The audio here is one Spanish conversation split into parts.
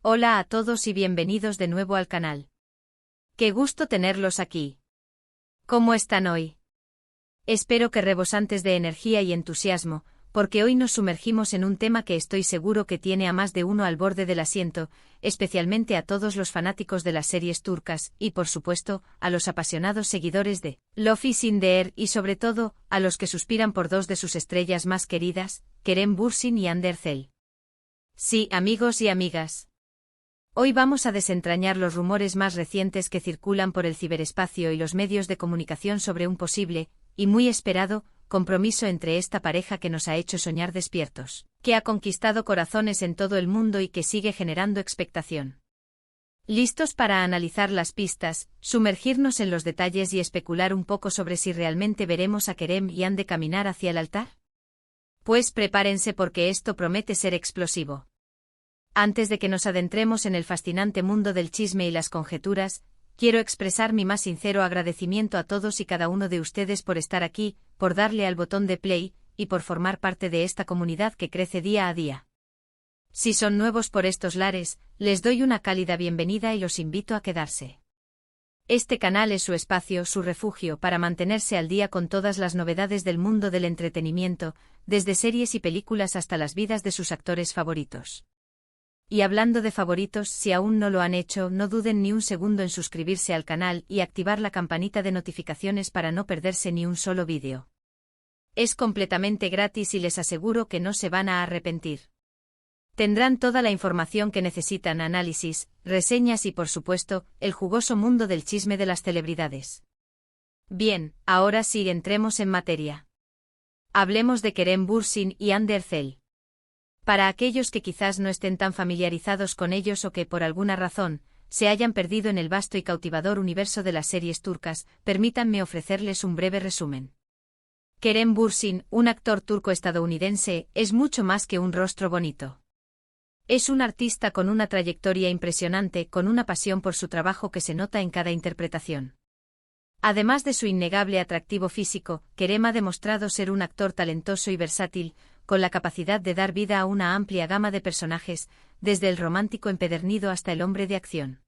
Hola a todos y bienvenidos de nuevo al canal. Qué gusto tenerlos aquí. ¿Cómo están hoy? Espero que rebosantes de energía y entusiasmo, porque hoy nos sumergimos en un tema que estoy seguro que tiene a más de uno al borde del asiento, especialmente a todos los fanáticos de las series turcas y, por supuesto, a los apasionados seguidores de Love is in the Air y sobre todo, a los que suspiran por dos de sus estrellas más queridas, Kerem Bürsin y Hande Erçel. Sí, amigos y amigas. Hoy vamos a desentrañar los rumores más recientes que circulan por el ciberespacio y los medios de comunicación sobre un posible, y muy esperado, compromiso entre esta pareja que nos ha hecho soñar despiertos, que ha conquistado corazones en todo el mundo y que sigue generando expectación. ¿Listos para analizar las pistas, sumergirnos en los detalles y especular un poco sobre si realmente veremos a Kerem y Hande caminar hacia el altar? Pues prepárense porque esto promete ser explosivo. Antes de que nos adentremos en el fascinante mundo del chisme y las conjeturas, quiero expresar mi más sincero agradecimiento a todos y cada uno de ustedes por estar aquí, por darle al botón de play, y por formar parte de esta comunidad que crece día a día. Si son nuevos por estos lares, les doy una cálida bienvenida y los invito a quedarse. Este canal es su espacio, su refugio para mantenerse al día con todas las novedades del mundo del entretenimiento, desde series y películas hasta las vidas de sus actores favoritos. Y hablando de favoritos, si aún no lo han hecho, no duden ni un segundo en suscribirse al canal y activar la campanita de notificaciones para no perderse ni un solo vídeo. Es completamente gratis y les aseguro que no se van a arrepentir. Tendrán toda la información que necesitan, análisis, reseñas y por supuesto, el jugoso mundo del chisme de las celebridades. Bien, ahora sí entremos en materia. Hablemos de Kerem Bürsin y Hande Erçel. Para aquellos que quizás no estén tan familiarizados con ellos o que por alguna razón se hayan perdido en el vasto y cautivador universo de las series turcas, permítanme ofrecerles un breve resumen. Kerem Bürsin, un actor turco-estadounidense, es mucho más que un rostro bonito. Es un artista con una trayectoria impresionante, con una pasión por su trabajo que se nota en cada interpretación. Además de su innegable atractivo físico, Kerem ha demostrado ser un actor talentoso y versátil, con la capacidad de dar vida a una amplia gama de personajes, desde el romántico empedernido hasta el hombre de acción.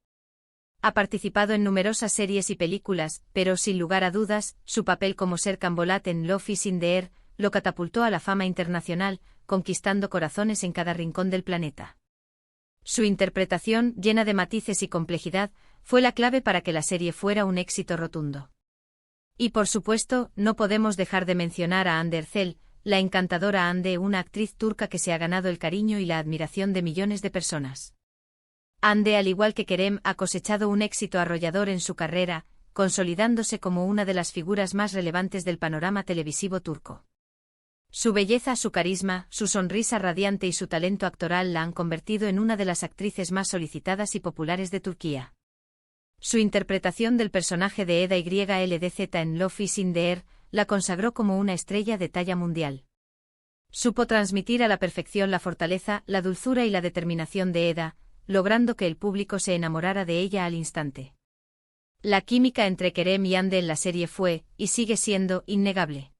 Ha participado en numerosas series y películas, pero sin lugar a dudas, su papel como Serkan Bolat en Love is in the Air lo catapultó a la fama internacional, conquistando corazones en cada rincón del planeta. Su interpretación, llena de matices y complejidad, fue la clave para que la serie fuera un éxito rotundo. Y por supuesto, no podemos dejar de mencionar a Hande Erçel, la encantadora Hande, una actriz turca que se ha ganado el cariño y la admiración de millones de personas. Hande, al igual que Kerem, ha cosechado un éxito arrollador en su carrera, consolidándose como una de las figuras más relevantes del panorama televisivo turco. Su belleza, su carisma, su sonrisa radiante y su talento actoral la han convertido en una de las actrices más solicitadas y populares de Turquía. Su interpretación del personaje de Eda YLDZ en Love is in the Air la consagró como una estrella de talla mundial. Supo transmitir a la perfección la fortaleza, la dulzura y la determinación de Eda, logrando que el público se enamorara de ella al instante. La química entre Kerem y Hande en la serie fue, y sigue siendo, innegable.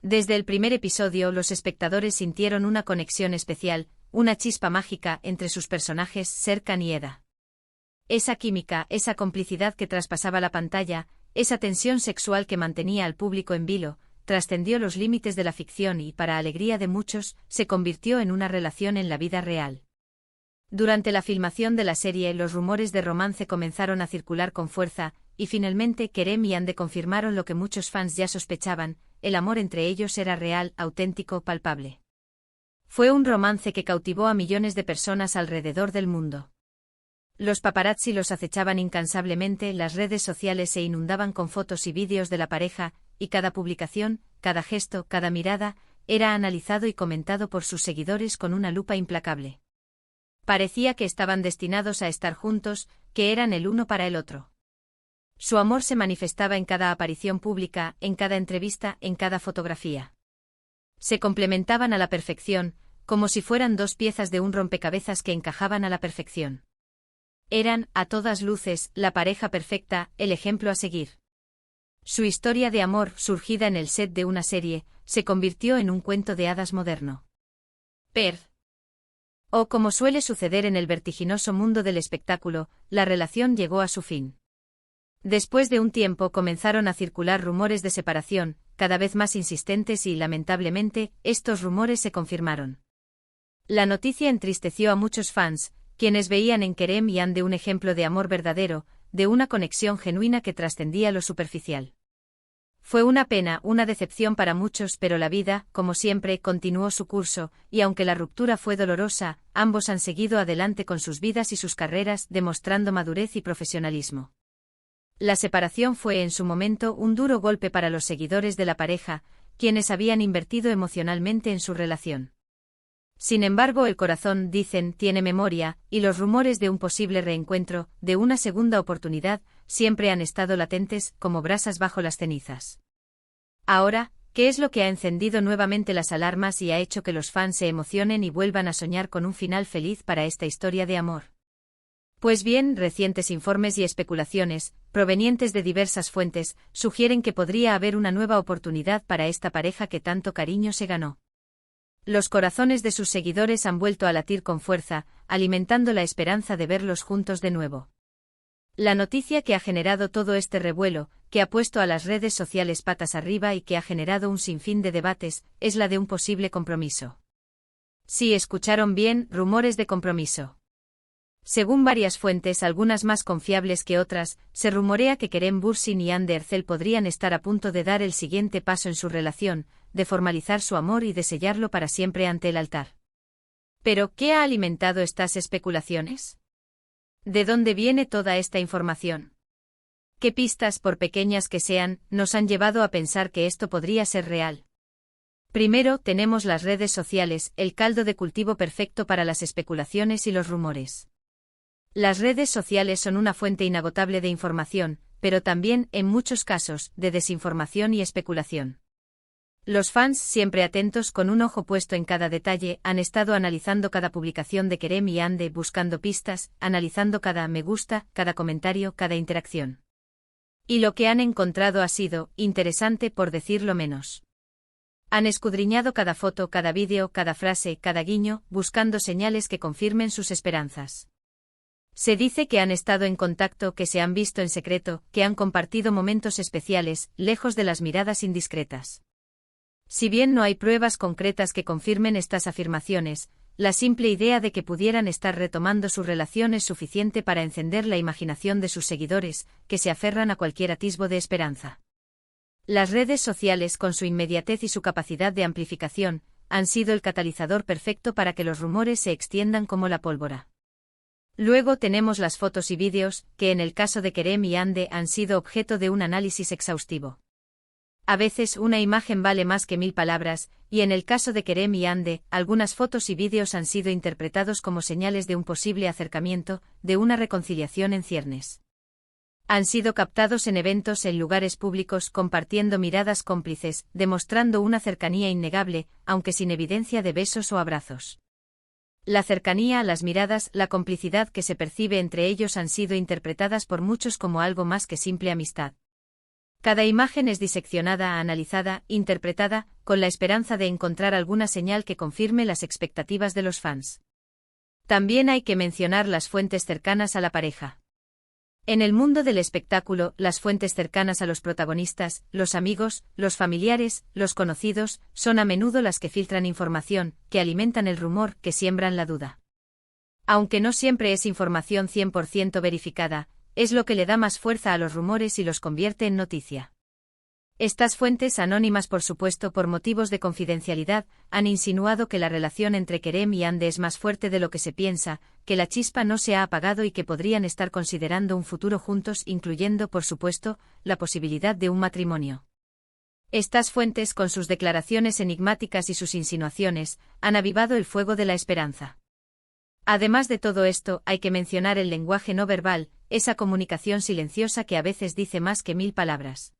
Desde el primer episodio los espectadores sintieron una conexión especial, una chispa mágica entre sus personajes Serkan y Eda. Esa química, esa complicidad que traspasaba la pantalla, esa tensión sexual que mantenía al público en vilo, trascendió los límites de la ficción y, para alegría de muchos, se convirtió en una relación en la vida real. Durante la filmación de la serie, los rumores de romance comenzaron a circular con fuerza, y finalmente Kerem y Hande confirmaron lo que muchos fans ya sospechaban: el amor entre ellos era real, auténtico, palpable. Fue un romance que cautivó a millones de personas alrededor del mundo. Los paparazzi los acechaban incansablemente, las redes sociales se inundaban con fotos y vídeos de la pareja, y cada publicación, cada gesto, cada mirada, era analizado y comentado por sus seguidores con una lupa implacable. Parecía que estaban destinados a estar juntos, que eran el uno para el otro. Su amor se manifestaba en cada aparición pública, en cada entrevista, en cada fotografía. Se complementaban a la perfección, como si fueran dos piezas de un rompecabezas que encajaban a la perfección. Eran, a todas luces, la pareja perfecta, el ejemplo a seguir. Su historia de amor, surgida en el set de una serie, se convirtió en un cuento de hadas moderno. Per. O, como suele suceder en el vertiginoso mundo del espectáculo, la relación llegó a su fin. Después de un tiempo comenzaron a circular rumores de separación, cada vez más insistentes y, lamentablemente, estos rumores se confirmaron. La noticia entristeció a muchos fans, quienes veían en Kerem y Hande un ejemplo de amor verdadero, de una conexión genuina que trascendía lo superficial. Fue una pena, una decepción para muchos, pero la vida, como siempre, continuó su curso, y aunque la ruptura fue dolorosa, ambos han seguido adelante con sus vidas y sus carreras, demostrando madurez y profesionalismo. La separación fue en su momento un duro golpe para los seguidores de la pareja, quienes habían invertido emocionalmente en su relación. Sin embargo, el corazón, dicen, tiene memoria, y los rumores de un posible reencuentro, de una segunda oportunidad, siempre han estado latentes, como brasas bajo las cenizas. Ahora, ¿qué es lo que ha encendido nuevamente las alarmas y ha hecho que los fans se emocionen y vuelvan a soñar con un final feliz para esta historia de amor? Pues bien, recientes informes y especulaciones, provenientes de diversas fuentes, sugieren que podría haber una nueva oportunidad para esta pareja que tanto cariño se ganó. Los corazones de sus seguidores han vuelto a latir con fuerza, alimentando la esperanza de verlos juntos de nuevo. La noticia que ha generado todo este revuelo, que ha puesto a las redes sociales patas arriba y que ha generado un sinfín de debates, es la de un posible compromiso. Sí, escucharon bien, rumores de compromiso. Según varias fuentes, algunas más confiables que otras, se rumorea que Kerem Bürsin y Hande Erçel podrían estar a punto de dar el siguiente paso en su relación, de formalizar su amor y de sellarlo para siempre ante el altar. ¿Pero qué ha alimentado estas especulaciones? ¿De dónde viene toda esta información? ¿Qué pistas, por pequeñas que sean, nos han llevado a pensar que esto podría ser real? Primero, tenemos las redes sociales, el caldo de cultivo perfecto para las especulaciones y los rumores. Las redes sociales son una fuente inagotable de información, pero también, en muchos casos, de desinformación y especulación. Los fans, siempre atentos con un ojo puesto en cada detalle, han estado analizando cada publicación de Kerem y Hande, buscando pistas, analizando cada me gusta, cada comentario, cada interacción. Y lo que han encontrado ha sido interesante, por decirlo menos. Han escudriñado cada foto, cada vídeo, cada frase, cada guiño, buscando señales que confirmen sus esperanzas. Se dice que han estado en contacto, que se han visto en secreto, que han compartido momentos especiales, lejos de las miradas indiscretas. Si bien no hay pruebas concretas que confirmen estas afirmaciones, la simple idea de que pudieran estar retomando su relación es suficiente para encender la imaginación de sus seguidores, que se aferran a cualquier atisbo de esperanza. Las redes sociales, con su inmediatez y su capacidad de amplificación, han sido el catalizador perfecto para que los rumores se extiendan como la pólvora. Luego tenemos las fotos y vídeos, que en el caso de Kerem y Hande han sido objeto de un análisis exhaustivo. A veces una imagen vale más que 1000 palabras, y en el caso de Kerem y Hande, algunas fotos y vídeos han sido interpretados como señales de un posible acercamiento, de una reconciliación en ciernes. Han sido captados en eventos en lugares públicos, compartiendo miradas cómplices, demostrando una cercanía innegable, aunque sin evidencia de besos o abrazos. La cercanía, las miradas, la complicidad que se percibe entre ellos han sido interpretadas por muchos como algo más que simple amistad. Cada imagen es diseccionada, analizada, interpretada, con la esperanza de encontrar alguna señal que confirme las expectativas de los fans. También hay que mencionar las fuentes cercanas a la pareja. En el mundo del espectáculo, las fuentes cercanas a los protagonistas, los amigos, los familiares, los conocidos, son a menudo las que filtran información, que alimentan el rumor, que siembran la duda. Aunque no siempre es información 100% verificada, es lo que le da más fuerza a los rumores y los convierte en noticia. Estas fuentes, anónimas por supuesto por motivos de confidencialidad, han insinuado que la relación entre Kerem y Hande es más fuerte de lo que se piensa, que la chispa no se ha apagado y que podrían estar considerando un futuro juntos, incluyendo, por supuesto, la posibilidad de un matrimonio. Estas fuentes, con sus declaraciones enigmáticas y sus insinuaciones, han avivado el fuego de la esperanza. Además de todo esto, hay que mencionar el lenguaje no verbal, esa comunicación silenciosa que a veces dice más que 1000 palabras.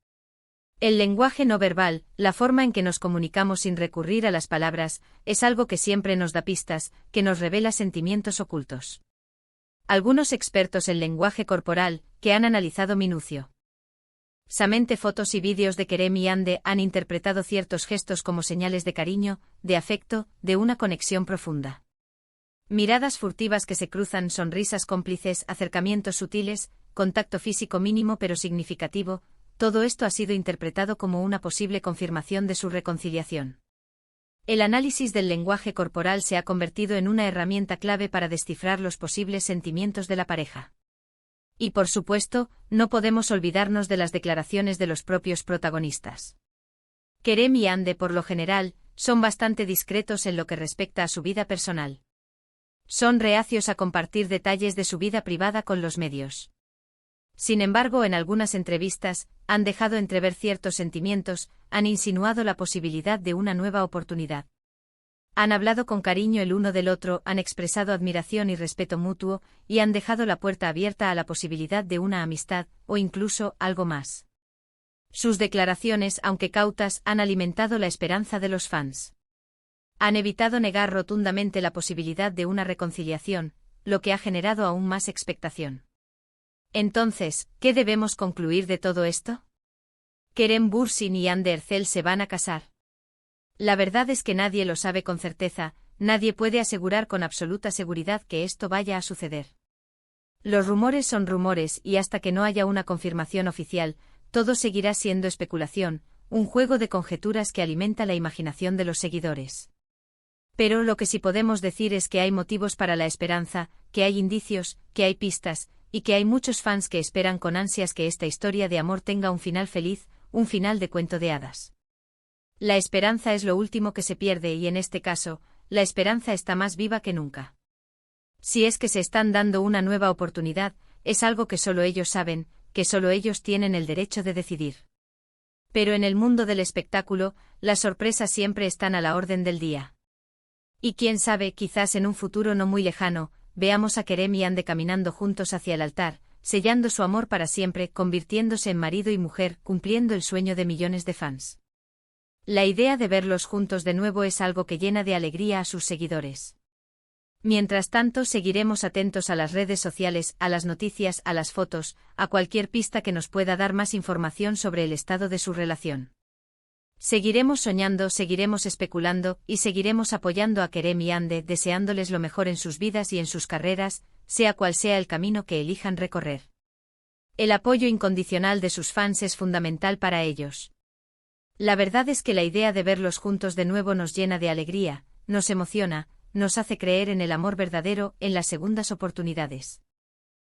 El lenguaje no verbal, la forma en que nos comunicamos sin recurrir a las palabras, es algo que siempre nos da pistas, que nos revela sentimientos ocultos. Algunos expertos en lenguaje corporal, que han analizado minuciosamente fotos y vídeos de Kerem y Hande, han interpretado ciertos gestos como señales de cariño, de afecto, de una conexión profunda. Miradas furtivas que se cruzan, sonrisas cómplices, acercamientos sutiles, contacto físico mínimo pero significativo, todo esto ha sido interpretado como una posible confirmación de su reconciliación. El análisis del lenguaje corporal se ha convertido en una herramienta clave para descifrar los posibles sentimientos de la pareja. Y por supuesto, no podemos olvidarnos de las declaraciones de los propios protagonistas. Kerem y Hande, por lo general, son bastante discretos en lo que respecta a su vida personal. Son reacios a compartir detalles de su vida privada con los medios. Sin embargo, en algunas entrevistas, han dejado entrever ciertos sentimientos, han insinuado la posibilidad de una nueva oportunidad. Han hablado con cariño el uno del otro, han expresado admiración y respeto mutuo, y han dejado la puerta abierta a la posibilidad de una amistad, o incluso algo más. Sus declaraciones, aunque cautas, han alimentado la esperanza de los fans. Han evitado negar rotundamente la posibilidad de una reconciliación, lo que ha generado aún más expectación. Entonces, ¿qué debemos concluir de todo esto? Kerem Bürsin y Hande Erçel se van a casar. La verdad es que nadie lo sabe con certeza, nadie puede asegurar con absoluta seguridad que esto vaya a suceder. Los rumores son rumores y hasta que no haya una confirmación oficial, todo seguirá siendo especulación, un juego de conjeturas que alimenta la imaginación de los seguidores. Pero lo que sí podemos decir es que hay motivos para la esperanza, que hay indicios, que hay pistas, y que hay muchos fans que esperan con ansias que esta historia de amor tenga un final feliz, un final de cuento de hadas. La esperanza es lo último que se pierde y en este caso, la esperanza está más viva que nunca. Si es que se están dando una nueva oportunidad, es algo que solo ellos saben, que solo ellos tienen el derecho de decidir. Pero en el mundo del espectáculo, las sorpresas siempre están a la orden del día. Y quién sabe, quizás en un futuro no muy lejano, veamos a Kerem y Hande caminando juntos hacia el altar, sellando su amor para siempre, convirtiéndose en marido y mujer, cumpliendo el sueño de millones de fans. La idea de verlos juntos de nuevo es algo que llena de alegría a sus seguidores. Mientras tanto, seguiremos atentos a las redes sociales, a las noticias, a las fotos, a cualquier pista que nos pueda dar más información sobre el estado de su relación. Seguiremos soñando, seguiremos especulando, y seguiremos apoyando a Kerem y Hande, deseándoles lo mejor en sus vidas y en sus carreras, sea cual sea el camino que elijan recorrer. El apoyo incondicional de sus fans es fundamental para ellos. La verdad es que la idea de verlos juntos de nuevo nos llena de alegría, nos emociona, nos hace creer en el amor verdadero, en las segundas oportunidades.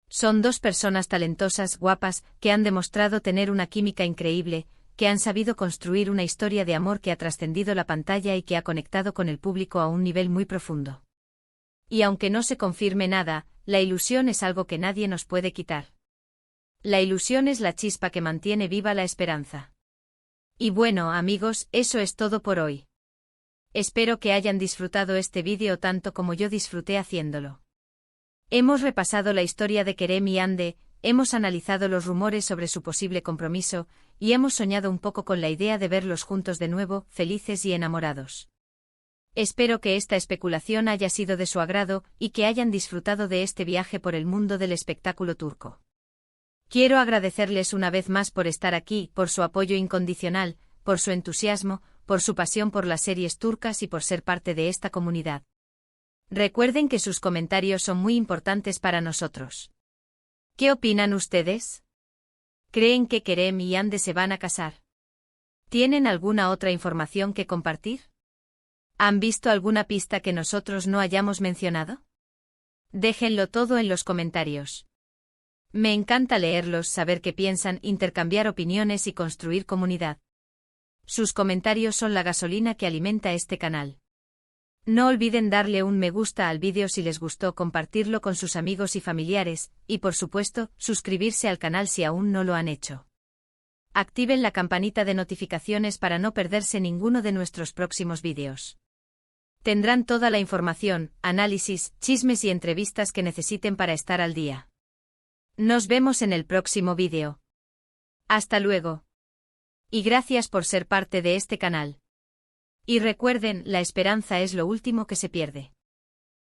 Son dos personas talentosas, guapas, que han demostrado tener una química increíble, que han sabido construir una historia de amor que ha trascendido la pantalla y que ha conectado con el público a un nivel muy profundo. Y aunque no se confirme nada, la ilusión es algo que nadie nos puede quitar. La ilusión es la chispa que mantiene viva la esperanza. Y bueno, amigos, eso es todo por hoy. Espero que hayan disfrutado este vídeo tanto como yo disfruté haciéndolo. Hemos repasado la historia de Kerem y Hande, hemos analizado los rumores sobre su posible compromiso, y hemos soñado un poco con la idea de verlos juntos de nuevo, felices y enamorados. Espero que esta especulación haya sido de su agrado y que hayan disfrutado de este viaje por el mundo del espectáculo turco. Quiero agradecerles una vez más por estar aquí, por su apoyo incondicional, por su entusiasmo, por su pasión por las series turcas y por ser parte de esta comunidad. Recuerden que sus comentarios son muy importantes para nosotros. ¿Qué opinan ustedes? ¿Creen que Kerem y Hande se van a casar? ¿Tienen alguna otra información que compartir? ¿Han visto alguna pista que nosotros no hayamos mencionado? Déjenlo todo en los comentarios. Me encanta leerlos, saber qué piensan, intercambiar opiniones y construir comunidad. Sus comentarios son la gasolina que alimenta este canal. No olviden darle un me gusta al vídeo si les gustó, compartirlo con sus amigos y familiares, y por supuesto, suscribirse al canal si aún no lo han hecho. Activen la campanita de notificaciones para no perderse ninguno de nuestros próximos vídeos. Tendrán toda la información, análisis, chismes y entrevistas que necesiten para estar al día. Nos vemos en el próximo vídeo. Hasta luego. Y gracias por ser parte de este canal. Y recuerden, la esperanza es lo último que se pierde.